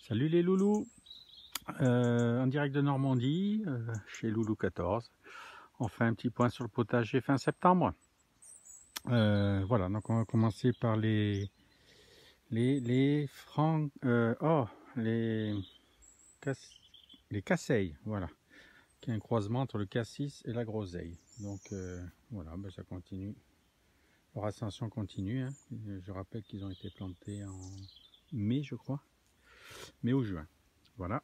Salut les loulous, en direct de Normandie, chez Loulou 14. On fait un petit point sur le potager fin septembre. Voilà, donc on va commencer par les casseilles, voilà, qui est un croisement entre le cassis et la groseille. Donc voilà, ben ça continue, leur ascension continue, hein. Je rappelle qu'ils ont été plantés en mai, je crois, mai ou juin. Voilà.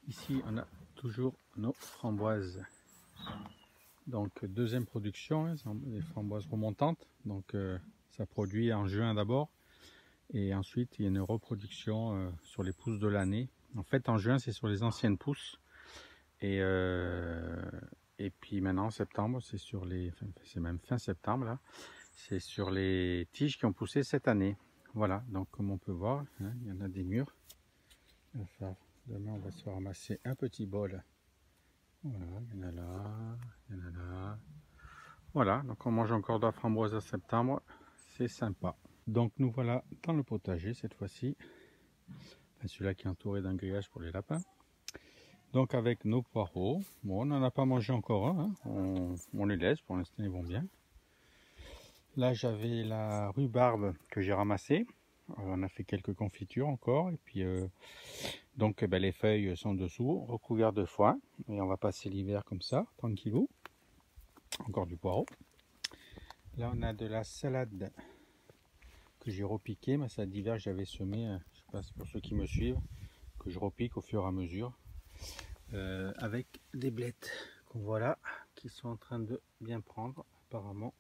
Ici, on a toujours nos framboises. Donc, deuxième production, hein, les framboises remontantes. Donc, ça produit en juin d'abord. Et ensuite, il y a une reproduction sur les pousses de l'année. En fait, en juin, c'est sur les anciennes pousses. Et puis maintenant, en septembre, c'est sur les... Enfin, c'est même fin septembre, là. C'est sur les tiges qui ont poussé cette année. Voilà, donc comme on peut voir, hein, il y en a des mûres. Enfin, demain, on va se ramasser un petit bol. Voilà, il y en a là, il y en a là. Voilà, donc on mange encore de la framboise en septembre, c'est sympa. Donc nous voilà dans le potager cette fois-ci. Enfin, celui-là qui est entouré d'un grillage pour les lapins. Donc avec nos poireaux. Bon, on n'en a pas mangé encore un, hein. On les laisse, pour l'instant ils vont bien. Là j'avais la rhubarbe que j'ai ramassée. On a fait quelques confitures encore. Et puis donc ben, les feuilles sont dessous, recouvertes de foin. Et on va passer l'hiver comme ça, tranquillou. Encore du poireau. Là on a de la salade que j'ai repiquée, ma salade d'hiver que j'avais semée, je sais pas, pour ceux qui me suivent, que je repique au fur et à mesure, avec des blettes qu'on voit là, qui sont en train de bien prendre apparemment.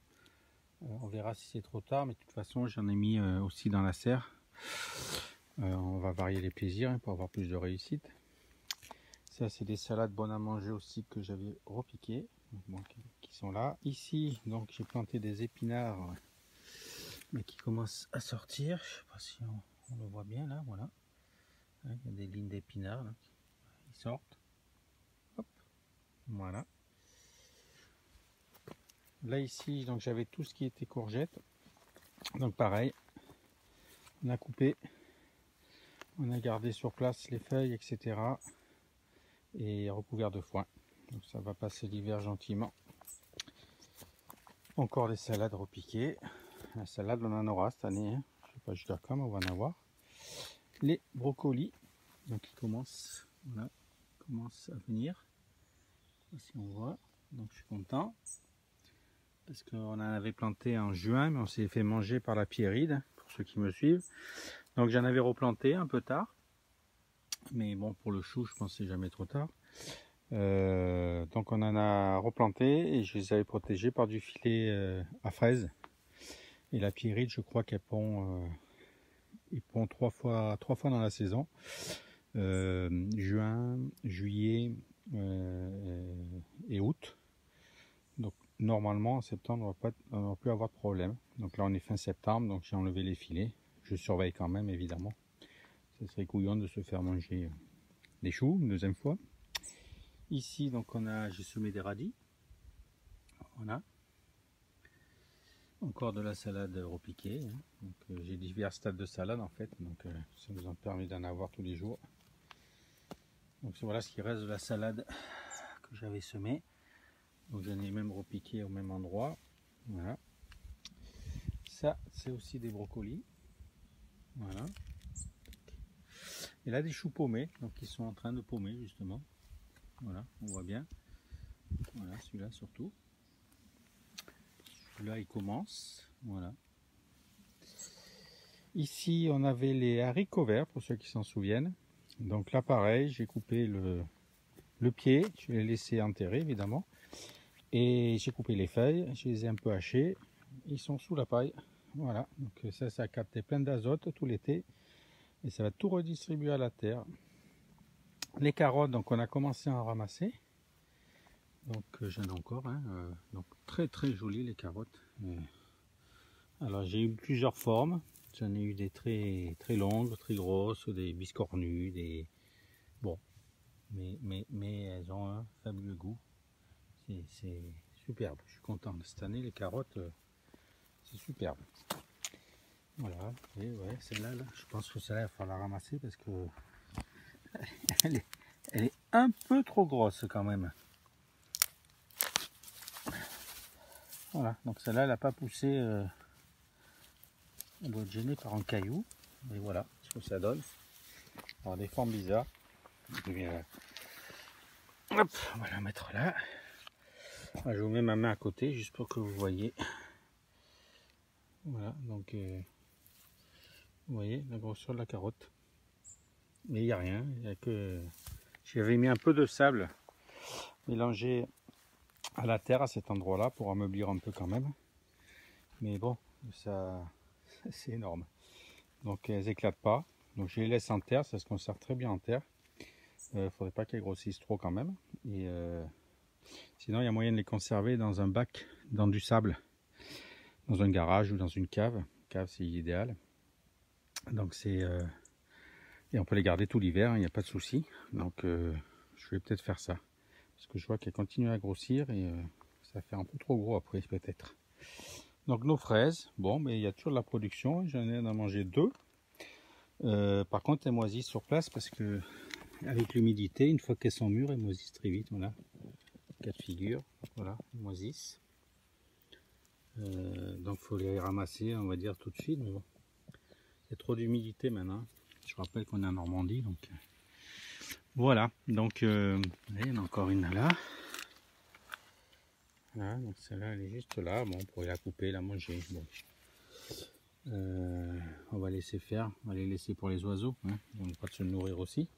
On verra si c'est trop tard, mais de toute façon j'en ai mis aussi dans la serre. On va varier les plaisirs, hein, pour avoir plus de réussite. Ça c'est des salades bonnes à manger aussi que j'avais repiquées, donc, qui sont là. Ici donc j'ai planté des épinards, mais qui commencent à sortir. Je sais pas si on le voit bien là, voilà. Il y a des lignes d'épinards là, qui sortent. Hop, voilà. Là ici donc j'avais tout ce qui était courgettes. Donc pareil, on a coupé, on a gardé sur place les feuilles, etc. et recouvert de foin. Donc ça va passer l'hiver gentiment. Encore des salades repiquées. La salade on en aura cette année, hein. Je sais pas jusqu'à quand, mais on va en avoir. Les brocolis, donc ils commencent, voilà, commencent à venir. Si on voit, donc je suis content parce qu'on en avait planté en juin, mais on s'est fait manger par la pierride, pour ceux qui me suivent. Donc j'en avais replanté un peu tard, mais bon, pour le chou je pense que c'est jamais trop tard. Donc on en a replanté et je les avais protégés par du filet à fraises. Et la pierride, je crois qu'elle pond, il pond trois fois dans la saison, juin, juillet et août. Donc normalement en septembre on ne va plus avoir de problème. Donc là on est fin septembre, donc j'ai enlevé les filets. Je surveille quand même évidemment. Ça serait couillon de se faire manger des choux une deuxième fois. Ici donc j'ai semé des radis. Voilà. Encore de la salade repiquée, hein. Donc j'ai divers stades de salade en fait, donc ça nous en permet d'en avoir tous les jours. Donc voilà ce qui reste de la salade que j'avais semée. Donc j'en ai même repiqué au même endroit. Voilà. Ça c'est aussi des brocolis. Voilà. Et là des choux paumés, donc ils sont en train de paumer justement. Voilà, on voit bien. Voilà, celui-là surtout. Celui-là il commence. Voilà. Ici on avait les haricots verts pour ceux qui s'en souviennent. Donc là pareil, j'ai coupé le pied, je l'ai laissé enterrer évidemment. Et j'ai coupé les feuilles, je les ai un peu hachées. Ils sont sous la paille. Voilà, donc ça a capté plein d'azote tout l'été. Et ça va tout redistribuer à la terre. Les carottes, donc on a commencé à en ramasser. Donc j'en ai encore, hein, donc très très jolies les carottes. Alors j'ai eu plusieurs formes. J'en ai eu des très très longues, très grosses, des biscornues, des... Bon, mais elles ont un fabuleux goût. C'est superbe, je suis content. Cette année les carottes, c'est superbe. Voilà, et ouais, celle-là, là, je pense que celle-là, il va falloir la ramasser parce que elle est un peu trop grosse quand même. Voilà, donc celle-là, elle n'a pas poussé, elle doit être gênée par un caillou. Et voilà ce que ça donne. Alors des formes bizarres. Hop, on va la mettre là. Je vous mets ma main à côté juste pour que vous voyez. Voilà, donc vous voyez la grosseur de la carotte. Mais il n'y a rien, il n'y a que... J'avais mis un peu de sable mélangé à la terre à cet endroit-là pour ameublir un peu quand même. Mais bon, ça c'est énorme. Donc elles éclatent pas. Donc je les laisse en terre, ça se conserve très bien en terre. Faudrait pas qu'elles grossissent trop quand même. Et sinon il y a moyen de les conserver dans un bac, dans du sable, dans un garage ou dans une cave. Cave c'est idéal. Donc c'est et on peut les garder tout l'hiver, il n'y a pas de souci. Donc je vais peut-être faire ça. Parce que je vois qu'elles continuent à grossir et ça fait un peu trop gros après peut-être. Donc nos fraises, bon mais il y a toujours de la production, j'en ai à manger 2. Par contre elles moisissent sur place parce que avec l'humidité, une fois qu'elles sont mûres, elles moisissent très vite. Voilà, cas de figure, voilà, elles moisissent. Donc il faut les ramasser, on va dire tout de suite. Mais bon, il y a trop d'humidité maintenant. Je rappelle qu'on est en Normandie, donc voilà. Donc il y en a encore une là. Voilà, donc celle-là elle est juste là. Bon, on pourrait la couper, la manger. Bon. On va laisser faire, on va les laisser pour les oiseaux, hein. Ils ont le droit de se nourrir aussi.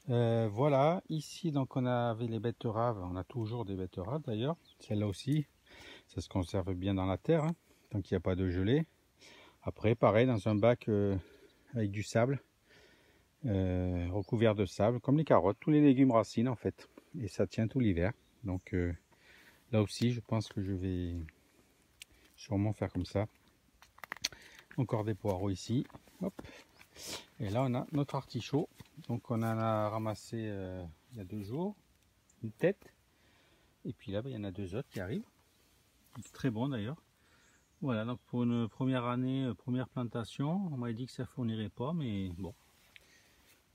Voilà, ici donc on avait les betteraves, on a toujours des betteraves d'ailleurs, celle-là aussi, ça se conserve bien dans la terre, hein, tant qu'il n'y a pas de gelée. Après pareil, dans un bac avec du sable, recouvert de sable, comme les carottes, tous les légumes racines en fait, et ça tient tout l'hiver. Donc là aussi je pense que je vais sûrement faire comme ça. Encore des poireaux ici, hop. Et là on a notre artichaut, donc on en a ramassé il y a 2 jours, une tête. Et puis là, il y en a 2 autres qui arrivent. Très bon d'ailleurs. Voilà, donc pour une première année, première plantation, on m'a dit que ça fournirait pas, mais bon,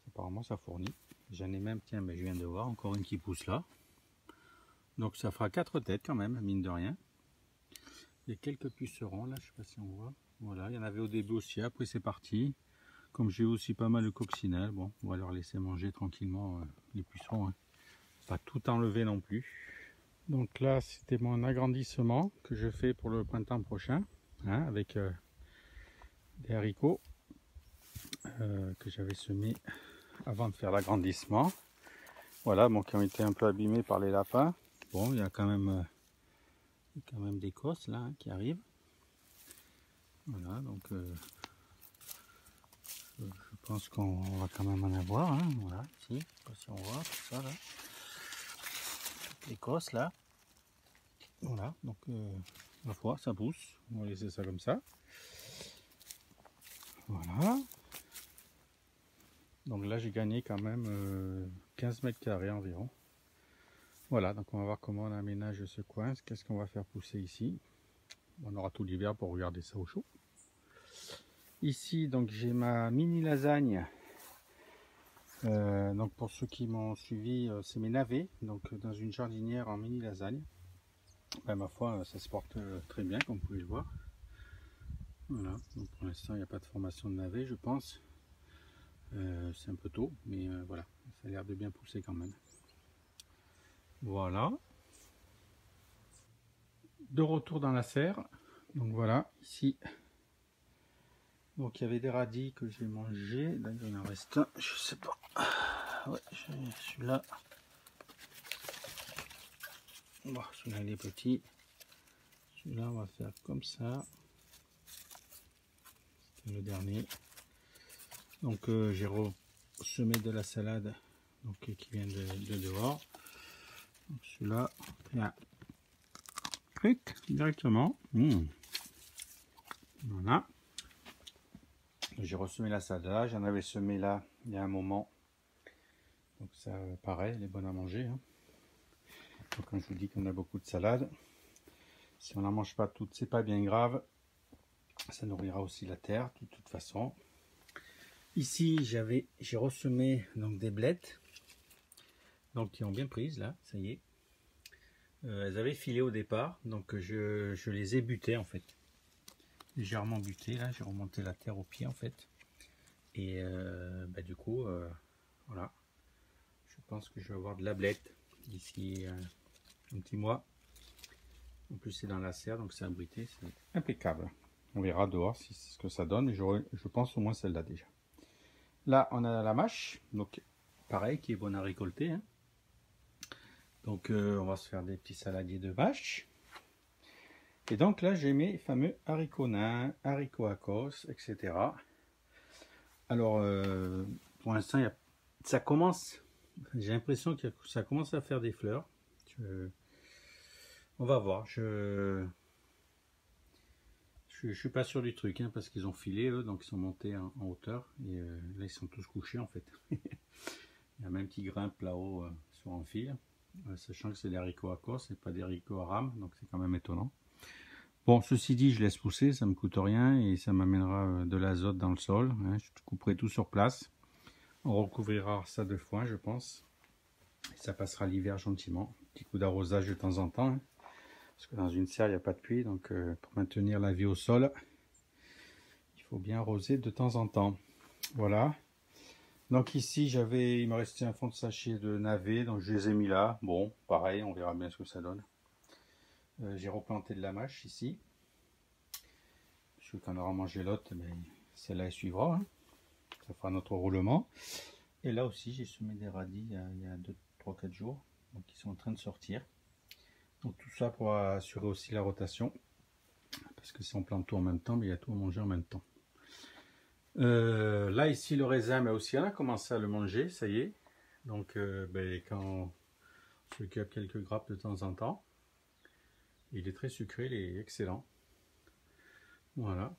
apparemment ça fournit. J'en ai même, tiens, mais je viens de voir, encore une qui pousse là. Donc ça fera 4 têtes quand même, mine de rien. Il y a quelques pucerons là, je sais pas si on voit. Voilà, il y en avait au début aussi, après c'est parti. Comme j'ai aussi pas mal de coccinelles, bon, on va leur laisser manger tranquillement les pucerons. Hein. Pas tout enlever non plus. Donc là, c'était mon agrandissement que je fais pour le printemps prochain, hein, avec des haricots que j'avais semés avant de faire l'agrandissement. Voilà, bon, qui ont été un peu abîmés par les lapins. Bon, il y a quand même des cosses là hein, qui arrivent. Voilà, donc je pense qu'on va quand même en avoir. Hein, voilà, ici, je sais pas si on voit tout ça là. Les cosses là. Voilà, donc la foi, ça pousse. On va laisser ça comme ça. Voilà. Donc là j'ai gagné quand même 15 mètres carrés environ. Voilà, donc on va voir comment on aménage ce coin, qu'est-ce qu'on va faire pousser ici. On aura tout l'hiver pour regarder ça au chaud. Ici donc j'ai ma mini lasagne. Donc pour ceux qui m'ont suivi, c'est mes navets, donc dans une jardinière en mini lasagne. Ben, ma foi ça se porte très bien comme vous pouvez le voir. Voilà, donc pour l'instant il n'y a pas de formation de navets je pense. C'est un peu tôt, mais voilà, ça a l'air de bien pousser quand même. Voilà. De retour dans la serre. Donc voilà, ici. Donc il y avait des radis que j'ai mangé. Là il en reste un, je sais pas. Ouais, celui-là. Bon, celui-là il est petit. Celui-là on va faire comme ça. C'était le dernier. Donc j'ai semé de la salade donc, qui vient de dehors. Celui-là, là, clic directement. Voilà. J'ai ressemé la salade là, j'en avais semé là il y a un moment. Donc ça pareil, elle est bonne à manger. Hein. Donc quand je vous dis qu'on a beaucoup de salade, si on n'en mange pas toutes, c'est pas bien grave. Ça nourrira aussi la terre de toute façon. Ici j'ai ressemé donc des blettes, donc qui ont bien prises là, ça y est. Elles avaient filé au départ, donc je les ai butées en fait. Légèrement butées là, j'ai remonté la terre au pied en fait. Et du coup, voilà. Je pense que je vais avoir de la blette d'ici un petit mois. En plus c'est dans la serre, donc c'est abrité, c'est impeccable. On verra dehors si c'est ce que ça donne, mais je pense au moins celle-là déjà. Là on a la mâche, donc pareil, qui est bonne à récolter. Hein. Donc on va se faire des petits saladiers de mâche. Et donc là j'ai mes fameux haricots nains, haricots Akos, etc. Alors pour l'instant ça commence, j'ai l'impression que ça commence à faire des fleurs. On va voir, je suis pas sûr du truc, hein, parce qu'ils ont filé eux, donc ils sont montés en hauteur, et là ils sont tous couchés en fait. Il y a même qui grimpent là-haut sur un fil, sachant que c'est des haricots à corse et pas des haricots à rame, donc c'est quand même étonnant. Bon, ceci dit, je laisse pousser, ça me coûte rien et ça m'amènera de l'azote dans le sol, hein. Je couperai tout sur place, on recouvrira ça 2 fois je pense, et ça passera l'hiver gentiment, petit coup d'arrosage de temps en temps, hein. Parce que dans une serre, il n'y a pas de pluie, donc pour maintenir la vie au sol, il faut bien arroser de temps en temps. Voilà. Donc ici, il me restait un fond de sachet de navets, donc je les ai mis là. Bon, pareil, on verra bien ce que ça donne. J'ai replanté de la mâche ici. Parce que quand on aura mangé l'autre, celle-là elle suivra. Hein. Ça fera notre roulement. Et là aussi, j'ai semé des radis il y a 3-4 jours. Donc ils sont en train de sortir. Donc tout ça pour assurer aussi la rotation, parce que si on plante tout en même temps, il y a tout à manger en même temps. Là ici le raisin, aussi on a commencé à le manger, ça y est. Donc quand on se cueille quelques grappes de temps en temps, il est très sucré, il est excellent. Voilà.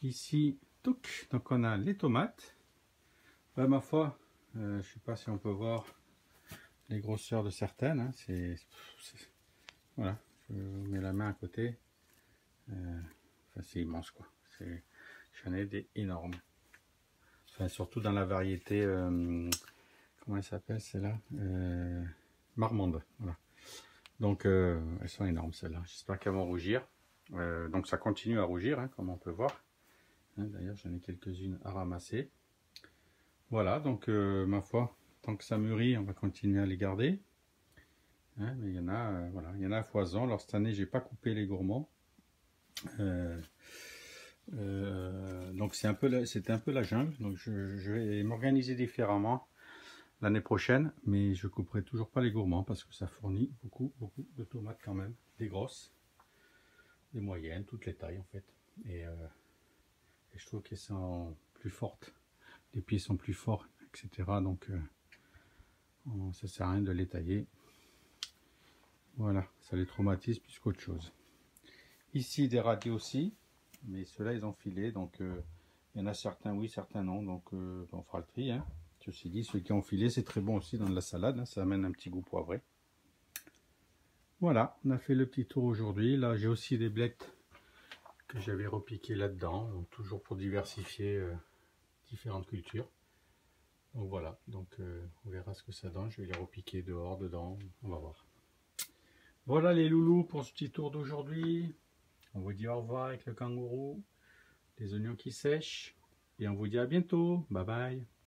Ici, donc on a les tomates. Ma foi, je sais pas si on peut voir les grosseurs de certaines, hein, voilà, je mets la main à côté, enfin c'est immense quoi, j'en ai des énormes, enfin surtout dans la variété, comment elle s'appelle celle-là, marmande, voilà. Donc elles sont énormes celles-là, j'espère qu'elles vont rougir, donc ça continue à rougir, hein, comme on peut voir, hein, d'ailleurs j'en ai quelques-unes à ramasser. Voilà, donc ma foi, tant que ça mûrit, on va continuer à les garder. Hein, mais il y en a, voilà, il y en a à foison. Alors cette année, j'ai pas coupé les gourmands. Donc c'était un peu la jungle. Donc je vais m'organiser différemment l'année prochaine, mais je couperai toujours pas les gourmands parce que ça fournit beaucoup de tomates quand même, des grosses, des moyennes, toutes les tailles en fait. Et je trouve qu'elles sont plus fortes. Les pieds sont plus forts, etc. Donc ça sert à rien de les tailler. Voilà, ça les traumatise plus qu'autre chose. Ici des radis aussi, mais ceux-là ils ont filé, donc il y en a certains oui, certains non, donc on fera le tri. Hein. Ceci dit, ceux qui ont filé c'est très bon aussi dans de la salade, hein, ça amène un petit goût poivré. Voilà, on a fait le petit tour aujourd'hui. Là j'ai aussi des blettes que j'avais repiquées là-dedans, donc toujours pour diversifier différentes cultures. Donc voilà, donc on verra ce que ça donne, je vais les repiquer dehors, dedans, on va voir. Voilà les loulous pour ce petit tour d'aujourd'hui. On vous dit au revoir avec le kangourou, les oignons qui sèchent, et on vous dit à bientôt. Bye bye.